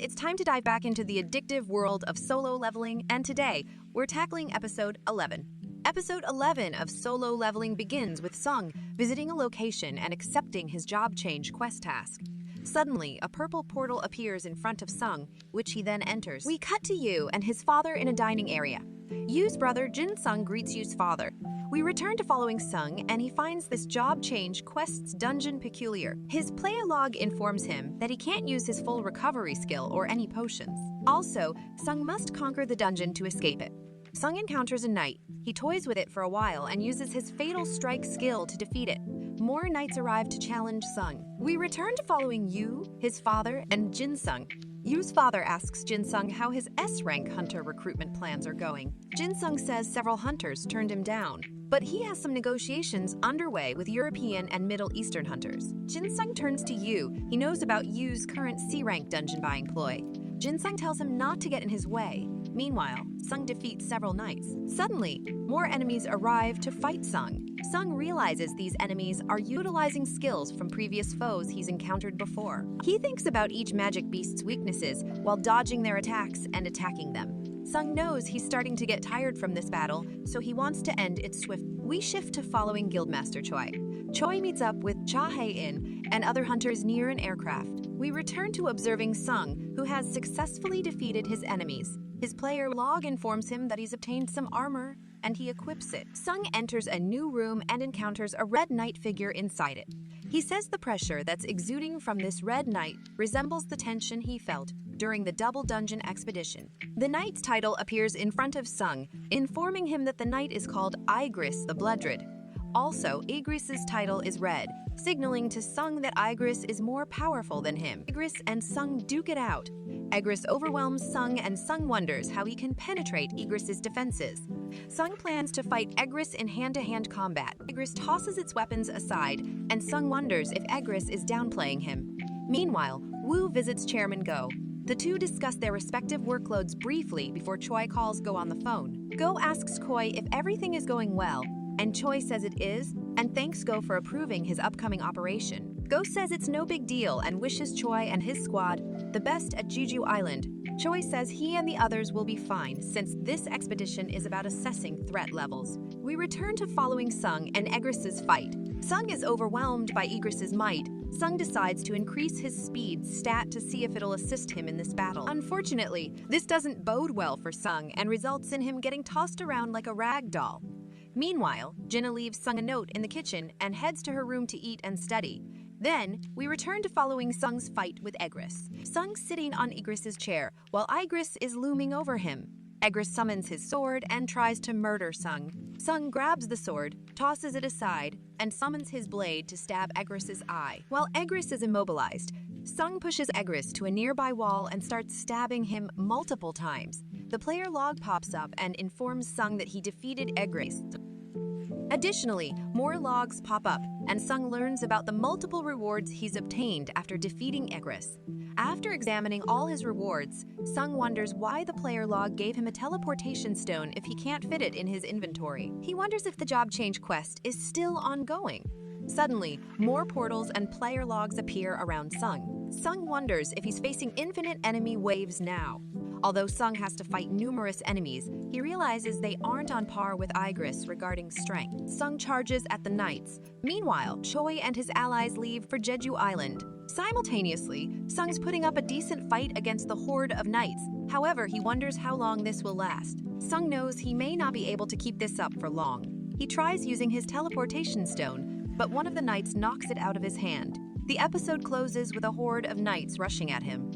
it's time to dive back into the addictive world of solo leveling, and today, we're tackling episode 11. Episode 11 of Solo Leveling begins with Sung visiting a location and accepting his job change quest task. Suddenly, a purple portal appears in front of Sung, which he then enters. We cut to Yu and his father in a dining area. Yu's brother Jin Sung greets Yu's father. We return to following Sung, and he finds this job change quest's dungeon peculiar. His player log informs him that he can't use his full recovery skill or any potions. Also, Sung must conquer the dungeon to escape it. Sung encounters a knight. He toys with it for a while and uses his Fatal Strike skill to defeat it. More knights arrive to challenge Sung. We return to following Yu, his father, and Jin Sung. Yu's father asks Jin Sung how his S-rank hunter recruitment plans are going. Jin Sung says several hunters turned him down, but he has some negotiations underway with European and Middle Eastern hunters. Jin Sung turns to Yu. He knows about Yu's current C-rank dungeon buying ploy. Jin Sung tells him not to get in his way. Meanwhile, Sung defeats several knights. Suddenly, more enemies arrive to fight Sung. Sung realizes these enemies are utilizing skills from previous foes he's encountered before. He thinks about each magic beast's weaknesses while dodging their attacks and attacking them. Sung knows he's starting to get tired from this battle, so he wants to end it swiftly. We shift to following Guildmaster Choi. Choi meets up with Cha Hae-in and other hunters near an aircraft. We return to observing Sung, who has successfully defeated his enemies. His player log informs him that he's obtained some armor, and he equips it. Sung enters a new room and encounters a red knight figure inside it. He says the pressure that's exuding from this red knight resembles the tension he felt during the double dungeon expedition. The knight's title appears in front of Sung, informing him that the knight is called Igris the Bloodred. Also, Igris's title is red, signaling to Sung that Igris is more powerful than him. Igris and Sung duke it out. Igris overwhelms Sung, and Sung wonders how he can penetrate Igris's defenses. Sung plans to fight Igris in hand-to-hand combat. Igris tosses its weapons aside, and Sung wonders if Igris is downplaying him. Meanwhile, Wu visits Chairman Go. The two discuss their respective workloads briefly before Choi calls Go on the phone. Go asks Choi if everything is going well, and Choi says it is, and thanks Go for approving his upcoming operation. Go says it's no big deal and wishes Choi and his squad the best at Jeju Island. Choi says he and the others will be fine since this expedition is about assessing threat levels. We return to following Sung and Igris's fight. Sung is overwhelmed by Igris's might. Sung decides to increase his speed stat to see if it'll assist him in this battle. Unfortunately, this doesn't bode well for Sung and results in him getting tossed around like a rag doll. Meanwhile, Jinna leaves Sung a note in the kitchen and heads to her room to eat and study. Then, we return to following Sung's fight with Igris. Sung's sitting on Igris's chair, while Igris is looming over him. Igris summons his sword and tries to murder Sung. Sung grabs the sword, tosses it aside, and summons his blade to stab Igris's eye. While Igris is immobilized, Sung pushes Igris to a nearby wall and starts stabbing him multiple times. The player log pops up and informs Sung that he defeated Igris. Additionally, more logs pop up, and Sung learns about the multiple rewards he's obtained after defeating Igris. After examining all his rewards, Sung wonders why the player log gave him a teleportation stone if he can't fit it in his inventory. He wonders if the job change quest is still ongoing. Suddenly, more portals and player logs appear around Sung. Sung wonders if he's facing infinite enemy waves now. Although Sung has to fight numerous enemies, he realizes they aren't on par with Igris regarding strength. Sung charges at the knights. Meanwhile, Choi and his allies leave for Jeju Island. Simultaneously, Sung's putting up a decent fight against the horde of knights. However, he wonders how long this will last. Sung knows he may not be able to keep this up for long. He tries using his teleportation stone, but one of the knights knocks it out of his hand. The episode closes with a horde of knights rushing at him.